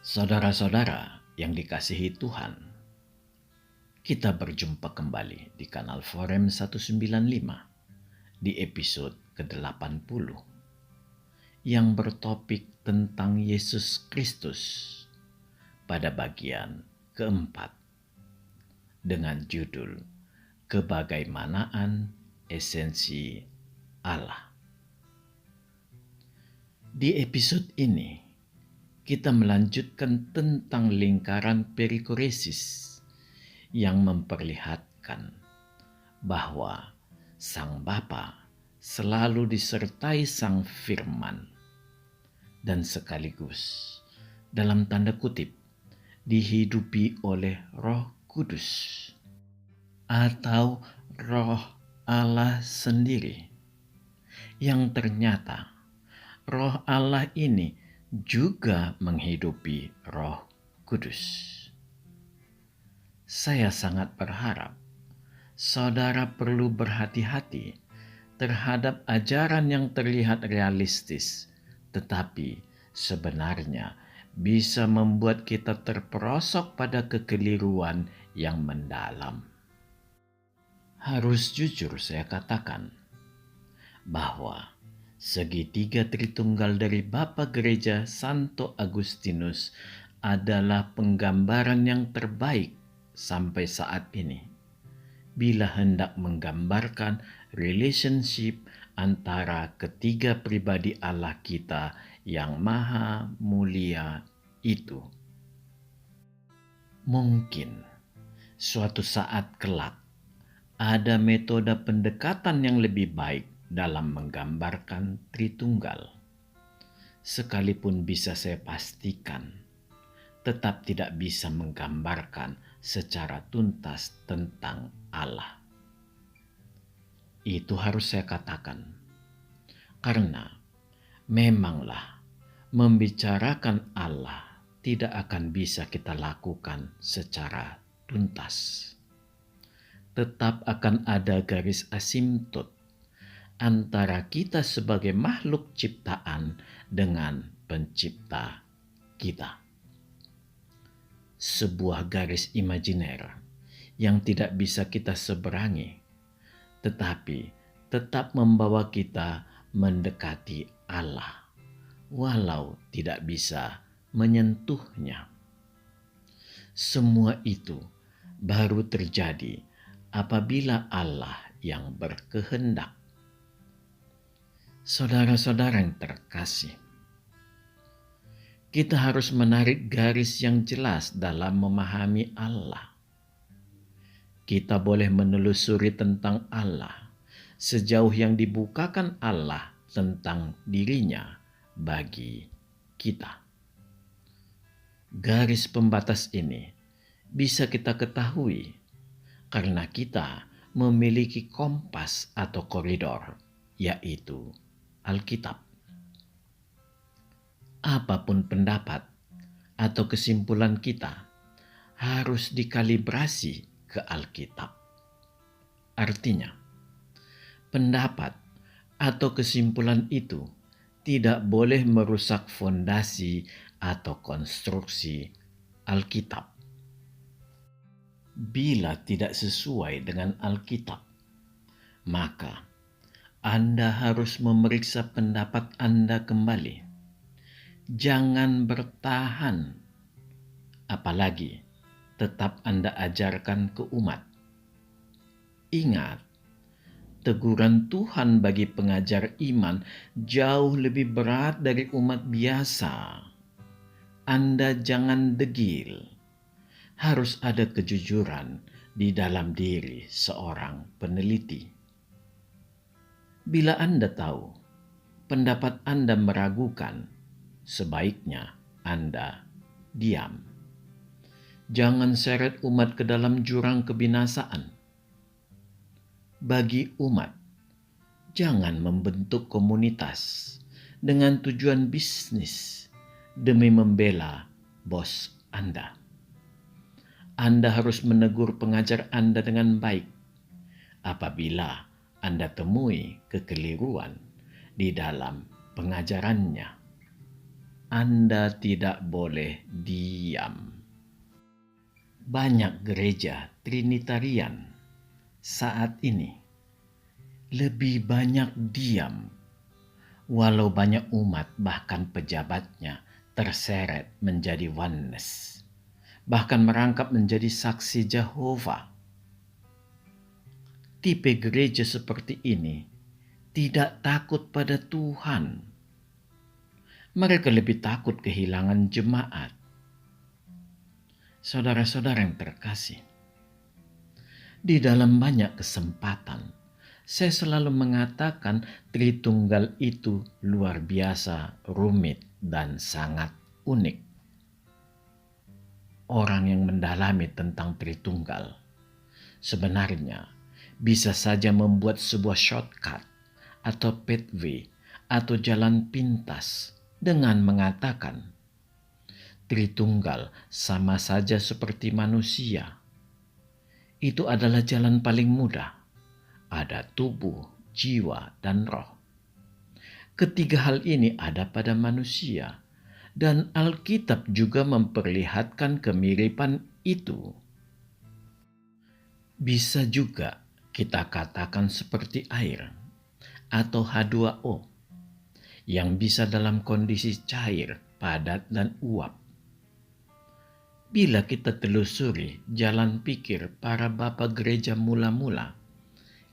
Saudara-saudara yang dikasihi Tuhan, kita berjumpa kembali di kanal Forum 195 di episode ke-80 yang bertopik tentang Yesus Kristus pada bagian keempat dengan judul Kebagaimanaan Esensi Allah. Di episode ini, kita melanjutkan tentang lingkaran perikoresis yang memperlihatkan bahwa Sang Bapa selalu disertai Sang Firman dan sekaligus dalam tanda kutip dihidupi oleh Roh Kudus atau Roh Allah sendiri, yang ternyata Roh Allah ini juga menghidupi Roh Kudus. Saya sangat berharap saudara perlu berhati-hati terhadap ajaran yang terlihat realistis, tetapi sebenarnya bisa membuat kita terperosok pada kekeliruan yang mendalam. Harus jujur saya katakan bahwa segitiga Tritunggal dari Bapa Gereja Santo Agustinus adalah penggambaran yang terbaik sampai saat ini bila hendak menggambarkan relationship antara ketiga pribadi Allah kita yang maha mulia itu. Mungkin suatu saat kelak ada metode pendekatan yang lebih baik dalam menggambarkan Tritunggal. Sekalipun bisa saya pastikan, tetap tidak bisa menggambarkan secara tuntas tentang Allah. Itu harus saya katakan, karena memanglah membicarakan Allah tidak akan bisa kita lakukan secara tuntas. Tetap akan ada garis asimptot antara kita sebagai makhluk ciptaan dengan pencipta kita. Sebuah garis imajiner yang tidak bisa kita seberangi, tetapi tetap membawa kita mendekati Allah, walau tidak bisa menyentuhnya. Semua itu baru terjadi apabila Allah yang berkehendak. Saudara-saudara yang terkasih, kita harus menarik garis yang jelas dalam memahami Allah. Kita boleh menelusuri tentang Allah sejauh yang dibukakan Allah tentang dirinya bagi kita. Garis pembatas ini bisa kita ketahui karena kita memiliki kompas atau koridor, yaitu Alkitab. Apapun pendapat atau kesimpulan kita harus dikalibrasi ke Alkitab. Artinya, pendapat atau kesimpulan itu tidak boleh merusak fondasi atau konstruksi Alkitab. Bila tidak sesuai dengan Alkitab, maka Anda harus memeriksa pendapat Anda kembali. Jangan bertahan, apalagi tetap Anda ajarkan ke umat. Ingat, teguran Tuhan bagi pengajar iman jauh lebih berat dari umat biasa. Anda jangan degil. Harus ada kejujuran di dalam diri seorang peneliti. Bila Anda tahu pendapat Anda meragukan, sebaiknya Anda diam. Jangan seret umat ke dalam jurang kebinasaan. Bagi umat, jangan membentuk komunitas dengan tujuan bisnis demi membela bos Anda. Anda harus menegur pengajar Anda dengan baik apabila Anda temui kekeliruan di dalam pengajarannya. Anda tidak boleh diam. Banyak gereja Trinitarian saat ini lebih banyak diam, walau banyak umat bahkan pejabatnya terseret menjadi oneness, bahkan merangkap menjadi saksi Jehovah. Tipe gereja seperti ini tidak takut pada Tuhan. Mereka lebih takut kehilangan jemaat. Saudara-saudara yang terkasih, di dalam banyak kesempatan, saya selalu mengatakan Tritunggal itu luar biasa, rumit, dan sangat unik. Orang yang mendalami tentang Tritunggal sebenarnya bisa saja membuat sebuah shortcut atau pathway atau jalan pintas dengan mengatakan Tritunggal sama saja seperti manusia. Itu adalah jalan paling mudah. Ada tubuh, jiwa, dan roh. Ketiga hal ini ada pada manusia, dan Alkitab juga memperlihatkan kemiripan itu. Bisa juga kita katakan seperti air atau H2O yang bisa dalam kondisi cair, padat, dan uap. Bila kita telusuri jalan pikir para bapak gereja mula-mula,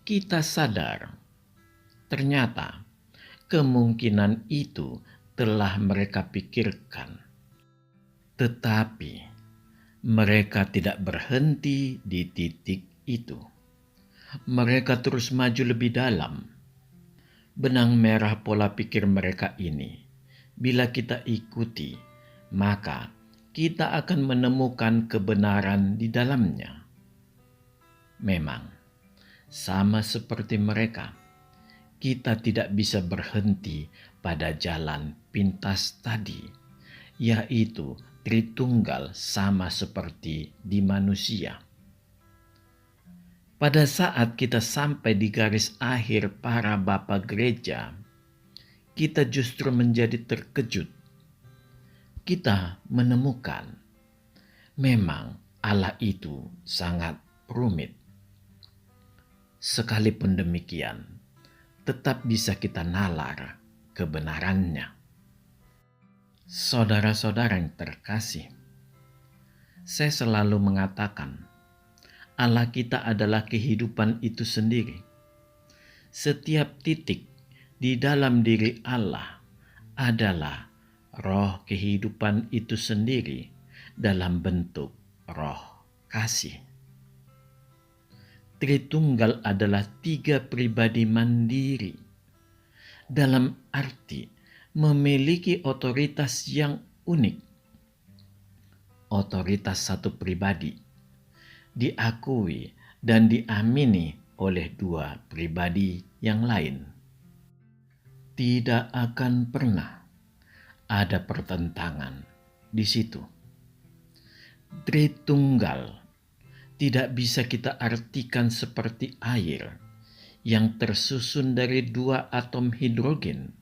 kita sadar ternyata kemungkinan itu telah mereka pikirkan. Tetapi mereka tidak berhenti di titik itu. Mereka terus maju lebih dalam. Benang merah pola pikir mereka ini, bila kita ikuti, maka kita akan menemukan kebenaran di dalamnya. Memang, sama seperti mereka, kita tidak bisa berhenti pada jalan pintas tadi, yaitu Tritunggal sama seperti di manusia. Pada saat kita sampai di garis akhir para bapak gereja, kita justru menjadi terkejut. Kita menemukan memang Allah itu sangat rumit. Sekalipun demikian, tetap bisa kita nalar kebenarannya. Saudara-saudara yang terkasih, saya selalu mengatakan Allah kita adalah kehidupan itu sendiri. Setiap titik di dalam diri Allah adalah roh kehidupan itu sendiri dalam bentuk roh kasih. Tritunggal adalah 3 pribadi mandiri, dalam arti memiliki otoritas yang unik. Otoritas satu pribadi diakui dan diamini oleh 2 pribadi yang lain. Tidak akan pernah ada pertentangan di situ. Tritunggal tidak bisa kita artikan seperti air yang tersusun dari 2 atom hidrogen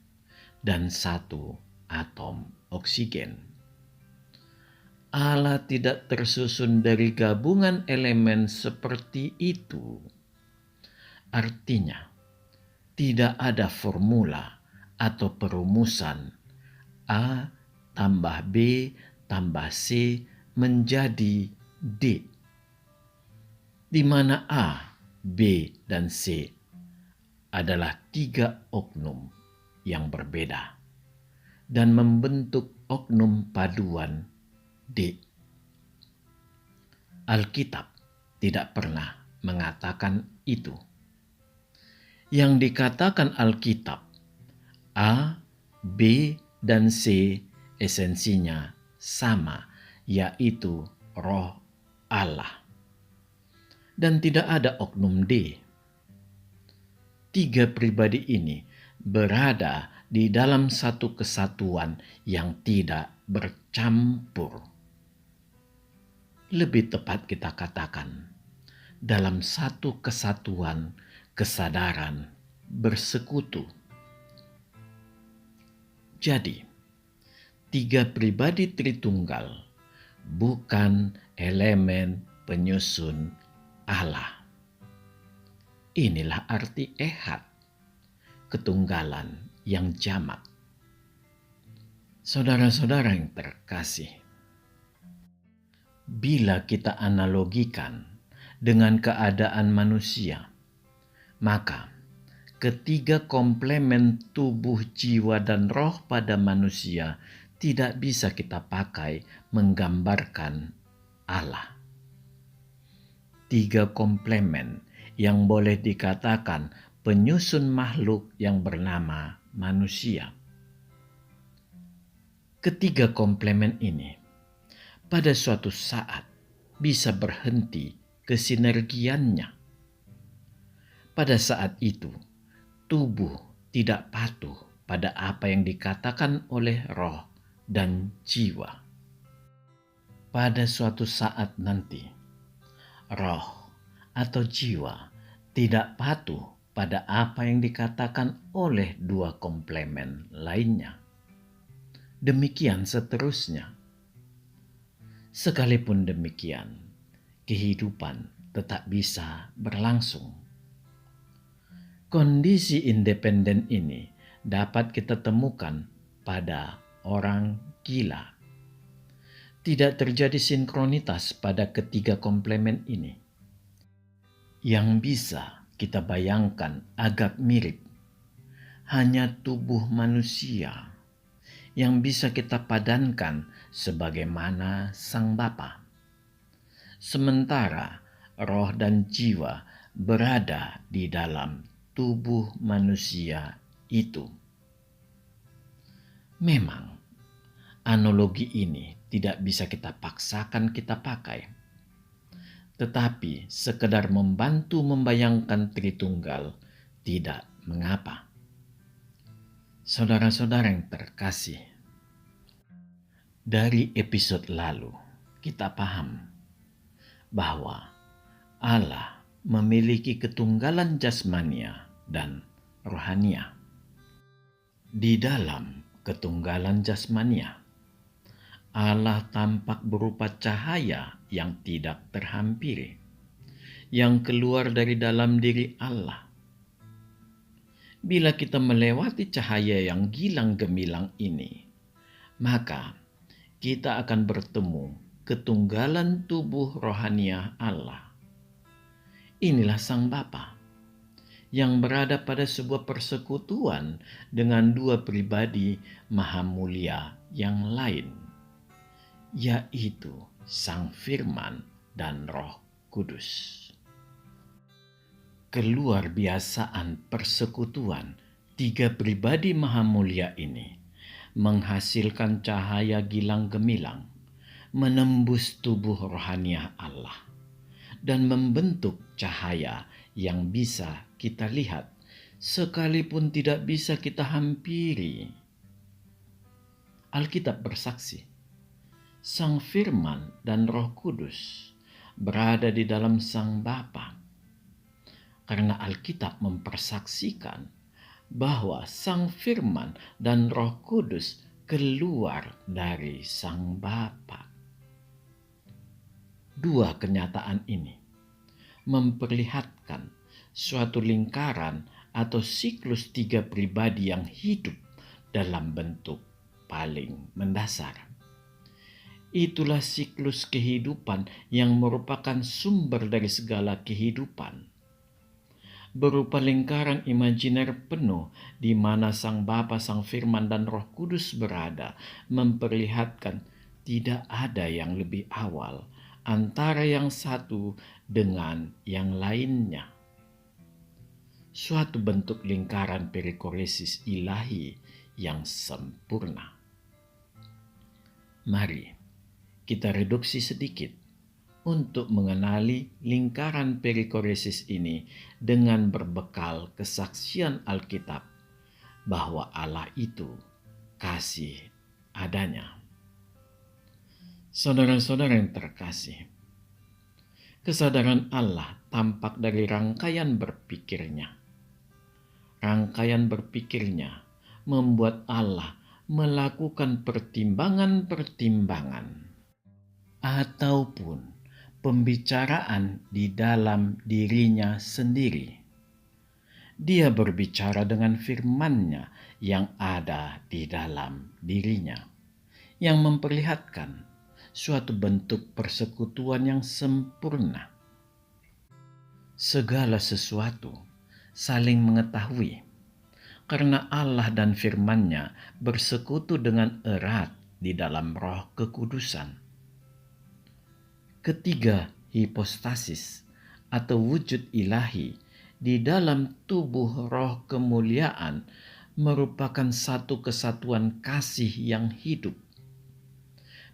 dan 1 atom oksigen. Allah tidak tersusun dari gabungan elemen seperti itu. Artinya, tidak ada formula atau perumusan A tambah B tambah C menjadi D, di mana A, B, dan C adalah 3 oknum yang berbeda dan membentuk oknum paduan D. Alkitab tidak pernah mengatakan itu. Yang dikatakan Alkitab, A, B, dan C esensinya sama, yaitu roh Allah. Dan tidak ada oknum D. 3 pribadi ini berada di dalam satu kesatuan yang tidak bercampur. Lebih tepat kita katakan, dalam satu kesatuan kesadaran bersekutu. Jadi, tiga pribadi Tritunggal bukan elemen penyusun Allah. Inilah arti ehad, ketunggalan yang jamak. Saudara-saudara yang terkasih, bila kita analogikan dengan keadaan manusia, maka ketiga komplemen tubuh, jiwa, dan roh pada manusia tidak bisa kita pakai menggambarkan Allah. Tiga komplemen yang boleh dikatakan penyusun makhluk yang bernama manusia. Ketiga komplemen ini pada suatu saat bisa berhenti kesinergiannya. Pada saat itu, tubuh tidak patuh pada apa yang dikatakan oleh roh dan jiwa. Pada suatu saat nanti, roh atau jiwa tidak patuh pada apa yang dikatakan oleh dua komplemen lainnya. Demikian seterusnya. Sekalipun demikian, kehidupan tetap bisa berlangsung. Kondisi independen ini dapat kita temukan pada orang gila. Tidak terjadi sinkronitas pada ketiga komplemen ini. Yang bisa kita bayangkan agak mirip hanya tubuh manusia yang bisa kita padankan sebagaimana Sang Bapa. Sementara roh dan jiwa berada di dalam tubuh manusia itu. Memang analogi ini tidak bisa kita paksakan kita pakai, tetapi sekedar membantu membayangkan Tritunggal tidak mengapa. Saudara-saudara yang terkasih, dari episode lalu kita paham bahwa Allah memiliki ketunggalan jasmania dan rohania. Di dalam ketunggalan jasmania, Allah tampak berupa cahaya yang tidak terhampiri, yang keluar dari dalam diri Allah. Bila kita melewati cahaya yang gilang gemilang ini, maka kita akan bertemu ketunggalan tubuh rohania Allah. Inilah Sang Bapa yang berada pada sebuah persekutuan dengan dua pribadi maha mulia yang lain, yaitu Sang Firman dan Roh Kudus. Keluar biasaan persekutuan tiga pribadi maha mulia ini menghasilkan cahaya gilang gemilang, menembus tubuh rohania Allah, dan membentuk cahaya yang bisa kita lihat, sekalipun tidak bisa kita hampiri. Alkitab bersaksi, Sang Firman dan Roh Kudus berada di dalam Sang Bapa, karena Alkitab mempersaksikan bahwa Sang Firman dan Roh Kudus keluar dari Sang Bapa. Dua kenyataan ini memperlihatkan suatu lingkaran atau siklus tiga pribadi yang hidup dalam bentuk paling mendasar. Itulah siklus kehidupan yang merupakan sumber dari segala kehidupan, berupa lingkaran imajiner penuh di mana Sang Bapa, Sang Firman, dan Roh Kudus berada, memperlihatkan tidak ada yang lebih awal antara yang satu dengan yang lainnya. Suatu bentuk lingkaran perikoresis ilahi yang sempurna. Mari kita reduksi sedikit untuk mengenali lingkaran perikoresis ini dengan berbekal kesaksian Alkitab bahwa Allah itu kasih adanya. Saudara-saudara yang terkasih, kesadaran Allah tampak dari rangkaian berpikirnya. Rangkaian berpikirnya membuat Allah melakukan pertimbangan-pertimbangan ataupun pembicaraan di dalam dirinya sendiri. Dia berbicara dengan firman-Nya yang ada di dalam dirinya, yang memperlihatkan suatu bentuk persekutuan yang sempurna. Segala sesuatu saling mengetahui, karena Allah dan firman-Nya bersekutu dengan erat di dalam Roh Kekudusan. Ketiga hipostasis atau wujud ilahi di dalam tubuh Roh kemuliaan merupakan satu kesatuan kasih yang hidup.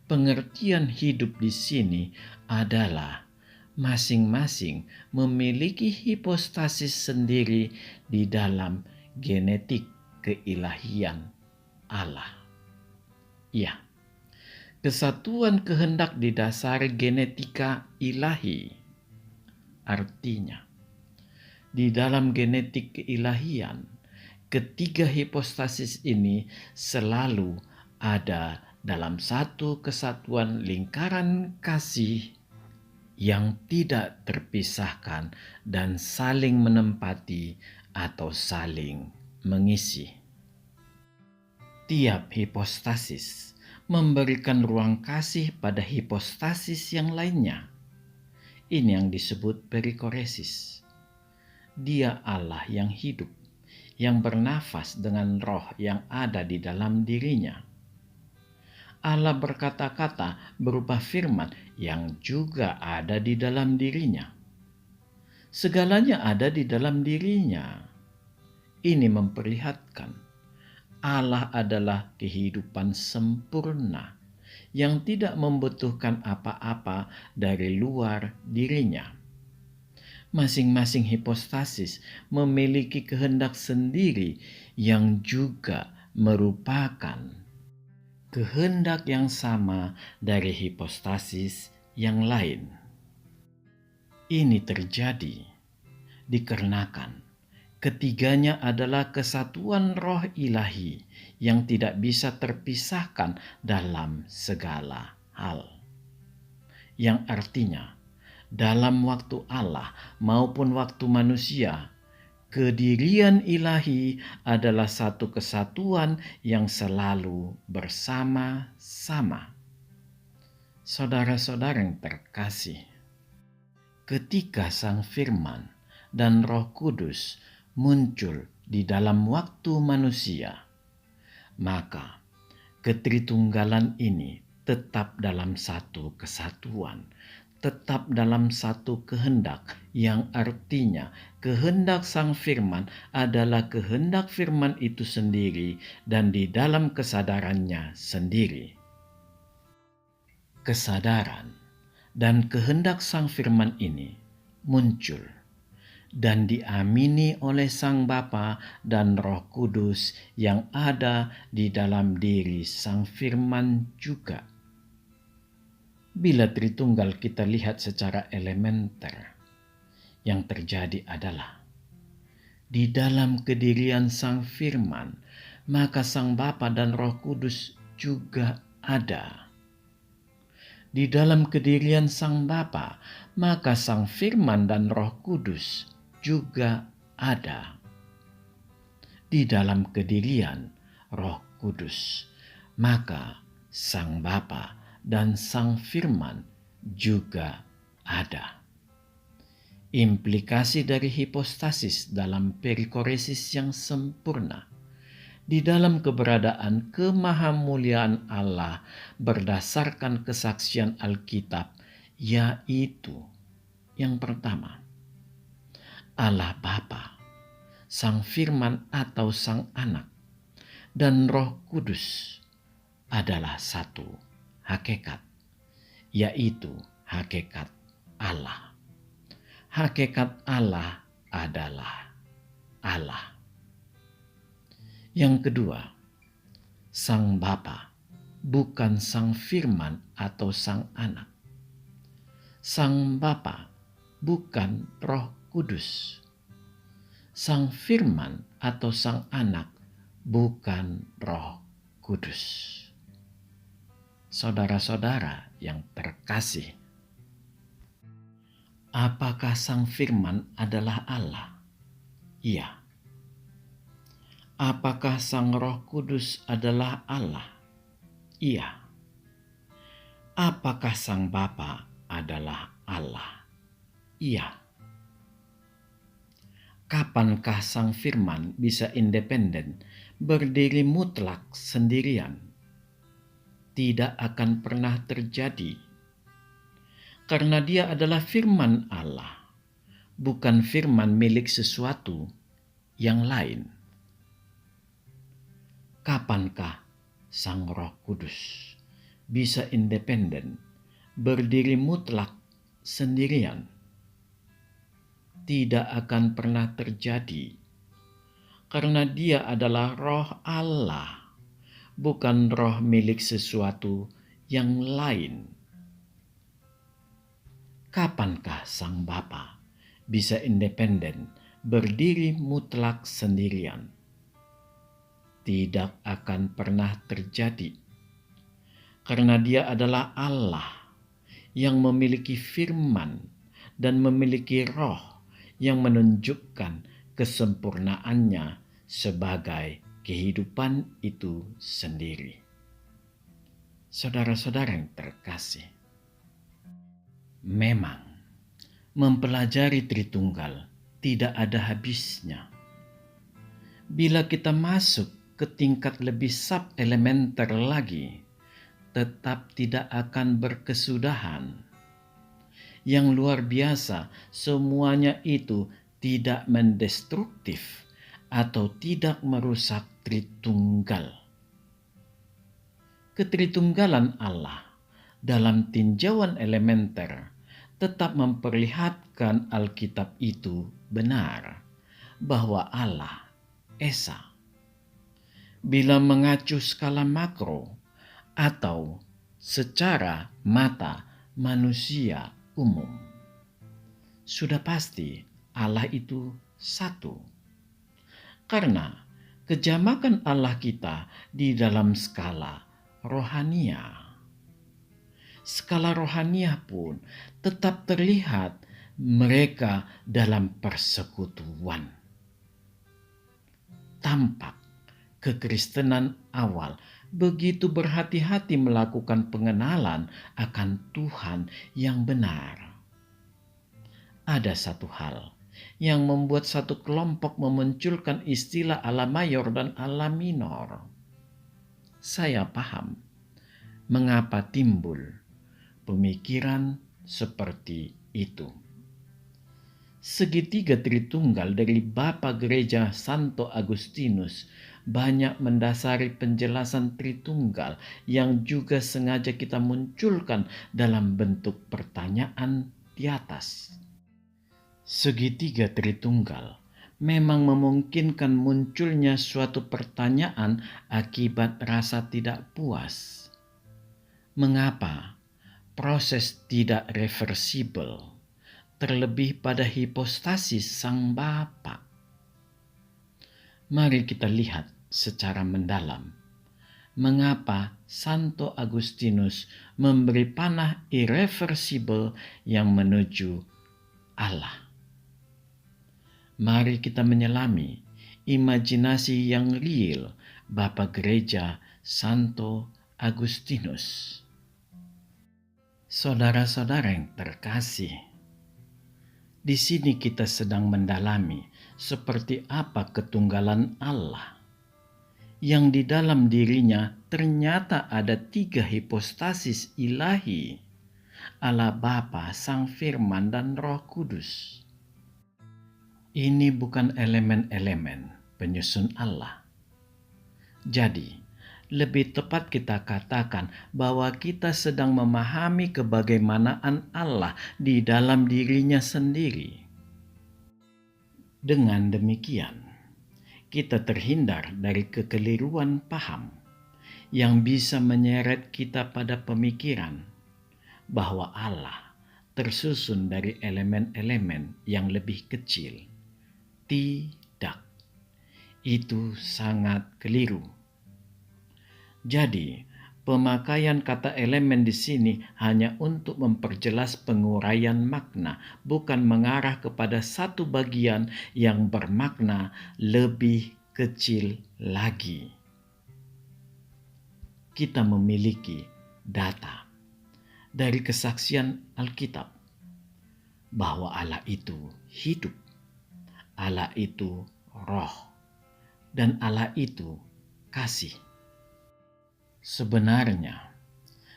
Pengertian hidup di sini adalah masing-masing memiliki hipostasis sendiri di dalam genetik keilahian Allah. Ya, kesatuan kehendak di dasar genetika ilahi. Artinya, di dalam genetik keilahian, ketiga hipostasis ini selalu ada dalam satu kesatuan lingkaran kasih yang tidak terpisahkan dan saling menempati atau saling mengisi. Tiap hipostasis memberikan ruang kasih pada hipostasis yang lainnya. Ini yang disebut perikoresis. Dia Allah yang hidup, yang bernafas dengan roh yang ada di dalam dirinya. Allah berkata-kata berupa firman yang juga ada di dalam dirinya. Segalanya ada di dalam dirinya. Ini memperlihatkan Allah adalah kehidupan sempurna yang tidak membutuhkan apa-apa dari luar dirinya. Masing-masing hipostasis memiliki kehendak sendiri yang juga merupakan kehendak yang sama dari hipostasis yang lain. Ini terjadi dikarenakan ketiganya adalah kesatuan roh ilahi yang tidak bisa terpisahkan dalam segala hal. Yang artinya, dalam waktu Allah maupun waktu manusia, kedirian ilahi adalah satu kesatuan yang selalu bersama-sama. Saudara-saudara yang terkasih, ketika Sang Firman dan Roh Kudus muncul di dalam waktu manusia, maka ketritunggalan ini tetap dalam satu kesatuan, tetap dalam satu kehendak, yang artinya kehendak Sang Firman adalah kehendak firman itu sendiri dan di dalam kesadarannya sendiri. Kesadaran dan kehendak Sang Firman ini muncul dan diamini oleh Sang Bapa dan Roh Kudus yang ada di dalam diri Sang Firman juga. Bila Tritunggal kita lihat secara elementer, yang terjadi adalah di dalam kedirian Sang Firman, maka Sang Bapa dan Roh Kudus juga ada. Di dalam kedirian Sang Bapa, maka Sang Firman dan Roh Kudus juga ada. Di dalam kedirian Roh Kudus, maka Sang Bapa dan Sang Firman juga ada. Implikasi dari hipostasis dalam perikoresis yang sempurna di dalam keberadaan kemahamuliaan Allah berdasarkan kesaksian Alkitab, yaitu yang pertama, Allah Bapa, Sang Firman atau Sang Anak, dan Roh Kudus adalah satu hakikat, yaitu hakikat Allah. Hakikat Allah adalah Allah. Yang kedua, Sang Bapa bukan Sang Firman atau Sang Anak. Sang Bapa bukan Roh Kudus. Sang Firman atau Sang Anak bukan Roh Kudus. Saudara-saudara yang terkasih, apakah Sang Firman adalah Allah? Iya. Apakah Sang Roh Kudus adalah Allah? Iya. Apakah Sang Bapa adalah Allah? Iya. Kapankah Sang Firman bisa independen, berdiri mutlak sendirian? Tidak akan pernah terjadi. Karena Dia adalah firman Allah, bukan firman milik sesuatu yang lain. Kapankah Sang Roh Kudus bisa independen, berdiri mutlak sendirian? Tidak akan pernah terjadi. Karena Dia adalah Roh Allah, bukan roh milik sesuatu yang lain. Kapankah Sang Bapa bisa independen, berdiri mutlak sendirian? Tidak akan pernah terjadi. Karena Dia adalah Allah yang memiliki firman dan memiliki roh yang menunjukkan kesempurnaannya sebagai kehidupan itu sendiri. Saudara-saudara yang terkasih, memang mempelajari Tritunggal tidak ada habisnya. Bila kita masuk ke tingkat lebih sub-elementer lagi, tetap tidak akan berkesudahan. Yang luar biasa, semuanya itu tidak mendestruktif atau tidak merusak Tritunggal. Ketritunggalan Allah dalam tinjauan elementer tetap memperlihatkan Alkitab itu benar, bahwa Allah Esa. Bila mengacu skala makro atau secara mata manusia umum, sudah pasti Allah itu satu. Karena kejamakan Allah kita di dalam skala rohania. Skala rohania pun tetap terlihat mereka dalam persekutuan. Tampak kekristenan awal begitu berhati-hati melakukan pengenalan akan Tuhan yang benar. Ada satu hal yang membuat satu kelompok memunculkan istilah Allah mayor dan Allah minor. Saya paham mengapa timbul pemikiran seperti itu. Segitiga Tritunggal dari Bapa Gereja Santo Agustinus banyak mendasari penjelasan Tritunggal yang juga sengaja kita munculkan dalam bentuk pertanyaan di atas. Segitiga Tritunggal memang memungkinkan munculnya suatu pertanyaan akibat rasa tidak puas. Mengapa proses tidak reversibel, terlebih pada hipostasis Sang Bapa? Mari kita lihat secara mendalam mengapa Santo Agustinus memberi panah irreversibel yang menuju Allah. Mari kita menyelami imajinasi yang real Bapa Gereja Santo Agustinus. Saudara-saudara yang terkasih, di sini kita sedang mendalami seperti apa ketunggalan Allah, yang di dalam dirinya ternyata ada 3 hipostasis ilahi, Allah Bapa, Sang Firman, dan Roh Kudus. Ini bukan elemen-elemen penyusun Allah. Jadi, lebih tepat kita katakan bahwa kita sedang memahami kebagaimanaan Allah di dalam dirinya sendiri. Dengan demikian, kita terhindar dari kekeliruan paham yang bisa menyeret kita pada pemikiran bahwa Allah tersusun dari elemen-elemen yang lebih kecil. Tidak, itu sangat keliru. Jadi, pemakaian kata elemen di sini hanya untuk memperjelas penguraian makna, bukan mengarah kepada satu bagian yang bermakna lebih kecil lagi. Kita memiliki data dari kesaksian Alkitab bahwa Allah itu hidup, Allah itu roh, dan Allah itu kasih. Sebenarnya,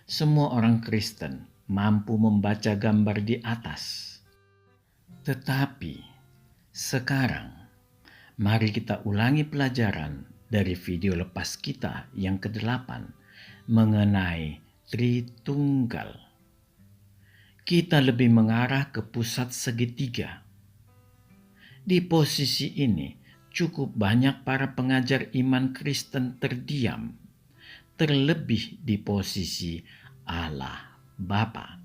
semua orang Kristen mampu membaca gambar di atas. Tetapi, sekarang, mari kita ulangi pelajaran dari video lepas kita yang ke-8 mengenai Tritunggal. Kita lebih mengarah ke pusat segitiga. Di posisi ini, cukup banyak para pengajar iman Kristen terdiam, terlebih di posisi Allah Bapa.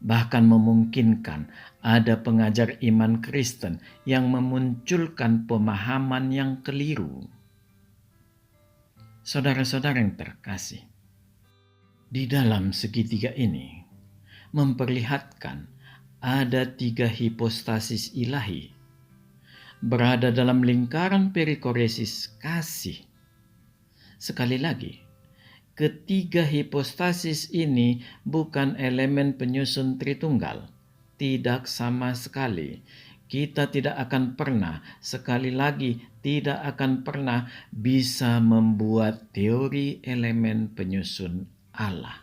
Bahkan memungkinkan ada pengajar iman Kristen yang memunculkan pemahaman yang keliru. Saudara-saudara yang terkasih, di dalam segitiga ini memperlihatkan ada 3 hipostasis ilahi berada dalam lingkaran perikoresis kasih. Sekali lagi, ketiga hipostasis ini bukan elemen penyusun Tritunggal. Tidak sama sekali. Kita tidak akan pernah, sekali lagi tidak akan pernah bisa membuat teori elemen penyusun Allah.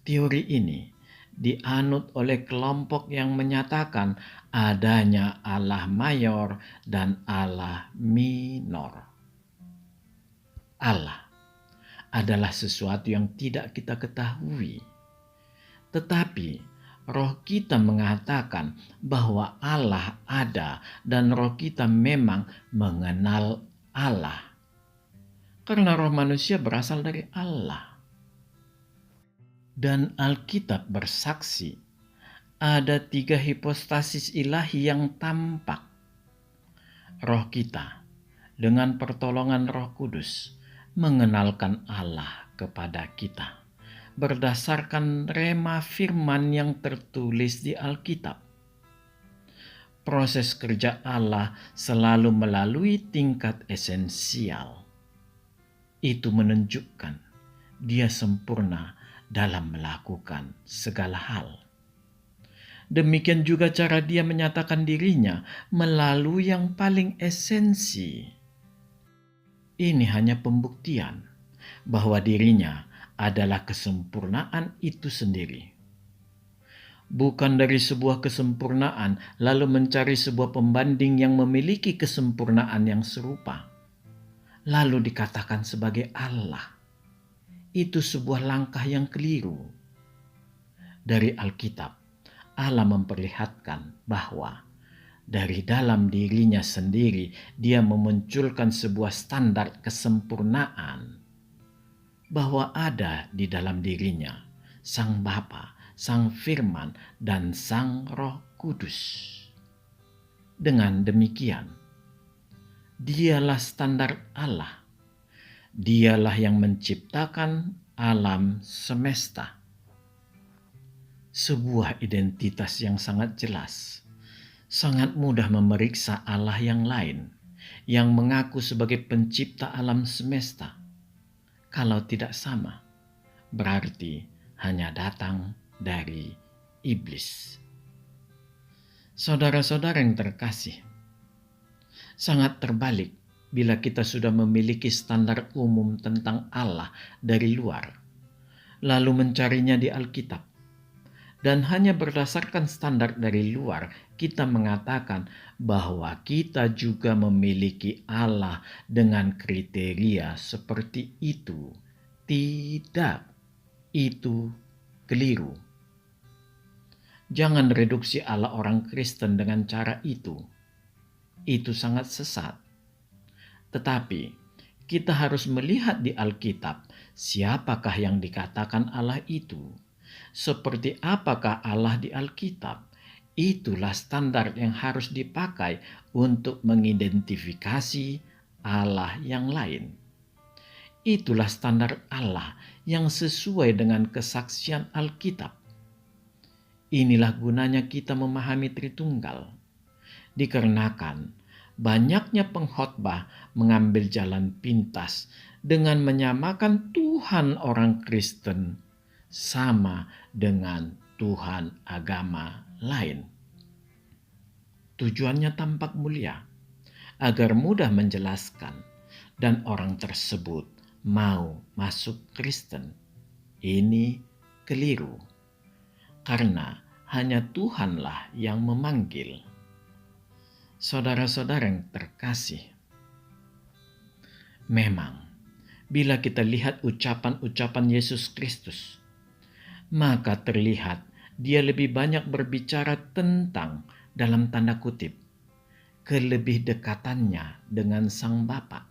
Teori ini dianut oleh kelompok yang menyatakan adanya Allah mayor dan Allah minor. Allah adalah sesuatu yang tidak kita ketahui. Tetapi roh kita mengatakan bahwa Allah ada dan roh kita memang mengenal Allah. Karena roh manusia berasal dari Allah. Dan Alkitab bersaksi ada 3 hipostasis ilahi yang tampak. Roh kita dengan pertolongan Roh Kudus mengenalkan Allah kepada kita berdasarkan rema firman yang tertulis di Alkitab. Proses kerja Allah selalu melalui tingkat esensial. Itu menunjukkan Dia sempurna dalam melakukan segala hal. Demikian juga cara Dia menyatakan dirinya melalui yang paling esensi. Ini hanya pembuktian bahwa dirinya adalah kesempurnaan itu sendiri. Bukan dari sebuah kesempurnaan lalu mencari sebuah pembanding yang memiliki kesempurnaan yang serupa, lalu dikatakan sebagai Allah. Itu sebuah langkah yang keliru. Dari Alkitab, Allah memperlihatkan bahwa dari dalam dirinya sendiri Dia memunculkan sebuah standar kesempurnaan bahwa ada di dalam dirinya Sang Bapa, Sang Firman, dan Sang Roh Kudus. Dengan demikian, Dialah standar Allah. Dialah yang menciptakan alam semesta. Sebuah identitas yang sangat jelas. Sangat mudah memeriksa Allah yang lain, yang mengaku sebagai pencipta alam semesta. Kalau tidak sama, berarti hanya datang dari iblis. Saudara-saudara yang terkasih, sangat terbalik bila kita sudah memiliki standar umum tentang Allah dari luar, lalu mencarinya di Alkitab. Dan hanya berdasarkan standar dari luar, kita mengatakan bahwa kita juga memiliki Allah dengan kriteria seperti itu. Tidak, itu keliru. Jangan reduksi Allah orang Kristen dengan cara itu. Itu sangat sesat. Tetapi kita harus melihat di Alkitab siapakah yang dikatakan Allah itu. Seperti apakah Allah di Alkitab? Itulah standar yang harus dipakai untuk mengidentifikasi Allah yang lain. Itulah standar Allah yang sesuai dengan kesaksian Alkitab. Inilah gunanya kita memahami Tritunggal. Dikarenakan banyaknya pengkhotbah mengambil jalan pintas dengan menyamakan Tuhan orang Kristen sama dengan Tuhan agama lain. Tujuannya tampak mulia, agar mudah menjelaskan dan orang tersebut mau masuk Kristen. Ini keliru, karena hanya Tuhanlah yang memanggil. Saudara-saudara yang terkasih, memang bila kita lihat ucapan-ucapan Yesus Kristus, maka terlihat dia lebih banyak berbicara tentang, dalam tanda kutip, kelebih dekatannya dengan Sang Bapa.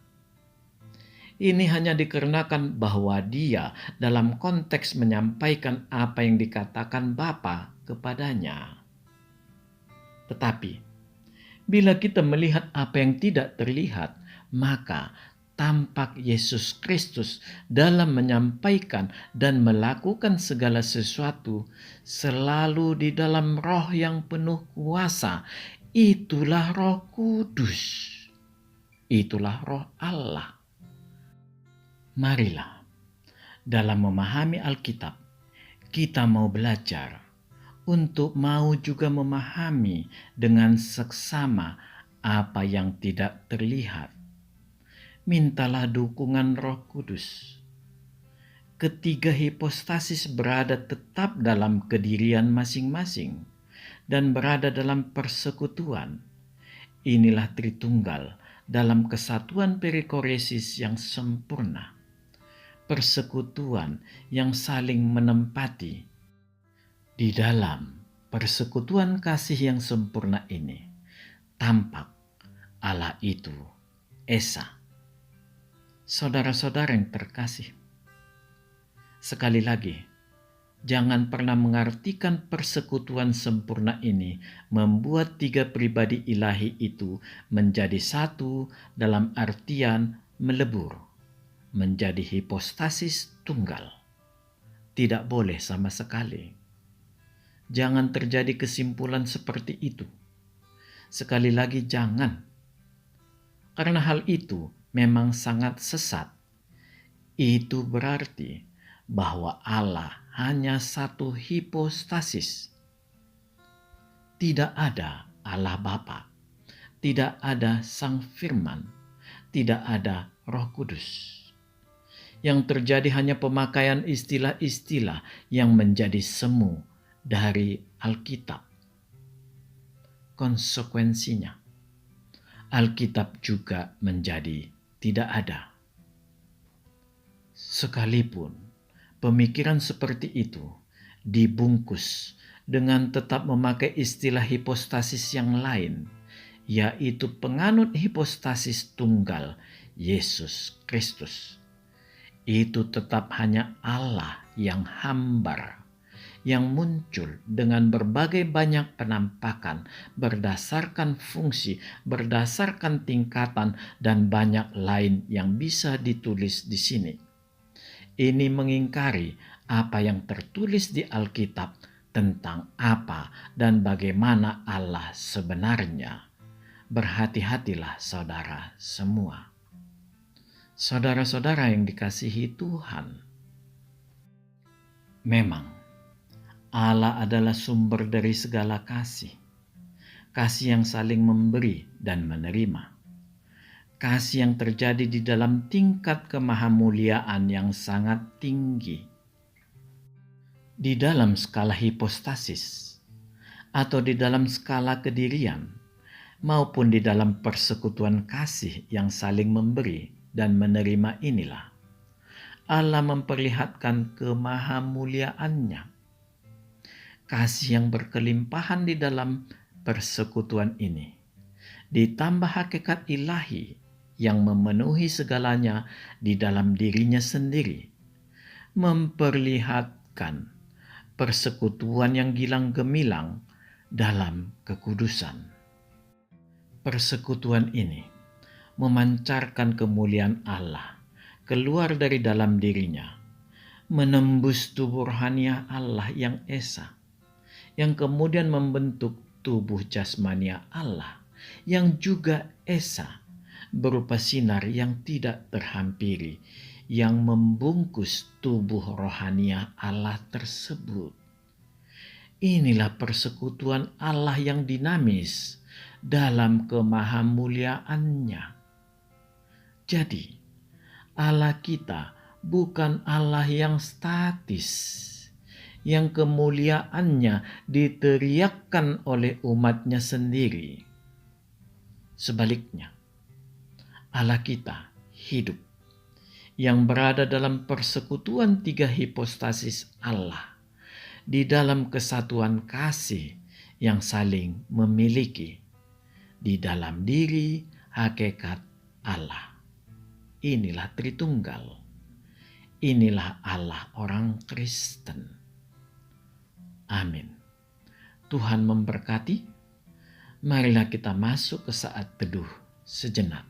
Ini hanya dikarenakan bahwa dia dalam konteks menyampaikan apa yang dikatakan Bapa kepadanya. Tetapi bila kita melihat apa yang tidak terlihat, maka tampak Yesus Kristus dalam menyampaikan dan melakukan segala sesuatu selalu di dalam Roh yang penuh kuasa. Itulah Roh Kudus. Itulah Roh Allah. Marilah, dalam memahami Alkitab, kita mau belajar untuk mau juga memahami dengan seksama apa yang tidak terlihat. Mintalah dukungan Roh Kudus. Ketiga hipostasis berada tetap dalam kedirian masing-masing dan berada dalam persekutuan. Inilah Tritunggal dalam kesatuan perikoresis yang sempurna. Persekutuan yang saling menempati. Di dalam persekutuan kasih yang sempurna ini, tampak Allah itu Esa. Saudara-saudara yang terkasih, sekali lagi, jangan pernah mengartikan persekutuan sempurna ini membuat tiga pribadi ilahi itu menjadi satu dalam artian melebur, menjadi hipostasis tunggal. Tidak boleh sama sekali. Jangan terjadi kesimpulan seperti itu. Sekali lagi jangan. Karena hal itu memang sangat sesat. Itu berarti bahwa Allah hanya satu hipostasis. Tidak ada Allah Bapa, tidak ada Sang Firman, tidak ada Roh Kudus. Yang terjadi hanya pemakaian istilah-istilah yang menjadi semu dari Alkitab. Konsekuensinya, Alkitab juga menjadi tidak ada. Sekalipun pemikiran seperti itu dibungkus dengan tetap memakai istilah hipostasis yang lain, yaitu penganut hipostasis tunggal Yesus Kristus. Itu tetap hanya Allah yang hambar, yang muncul dengan berbagai banyak penampakan berdasarkan fungsi, berdasarkan tingkatan, dan banyak lain yang bisa ditulis di sini. Ini mengingkari apa yang tertulis di Alkitab tentang apa dan bagaimana Allah sebenarnya. Berhati-hatilah saudara semua. Saudara-saudara yang dikasihi Tuhan, memang Allah adalah sumber dari segala kasih. Kasih yang saling memberi dan menerima. Kasih yang terjadi di dalam tingkat kemahamuliaan yang sangat tinggi. Di dalam skala hipostasis, atau di dalam skala kedirian, maupun di dalam persekutuan kasih yang saling memberi dan menerima inilah, Allah memperlihatkan kemahamuliaannya. Kasih yang berkelimpahan di dalam persekutuan ini, ditambah hakikat ilahi yang memenuhi segalanya di dalam dirinya sendiri, memperlihatkan persekutuan yang gilang gemilang dalam kekudusan. Persekutuan ini memancarkan kemuliaan Allah keluar dari dalam dirinya, menembus tubuh rohania Allah yang esa, yang kemudian membentuk tubuh jasmania Allah yang juga esa, berupa sinar yang tidak terhampiri, yang membungkus tubuh rohania Allah tersebut. Inilah persekutuan Allah yang dinamis dalam kemahamuliaannya. Jadi, Allah kita bukan Allah yang statis, yang kemuliaannya diteriakkan oleh umatnya sendiri. Sebaliknya, Allah kita hidup, yang berada dalam persekutuan tiga hipostasis Allah, di dalam kesatuan kasih yang saling memiliki, di dalam diri hakikat Allah. Inilah Tritunggal. Inilah Allah orang Kristen. Amin. Tuhan memberkati. Marilah kita masuk ke saat teduh sejenak.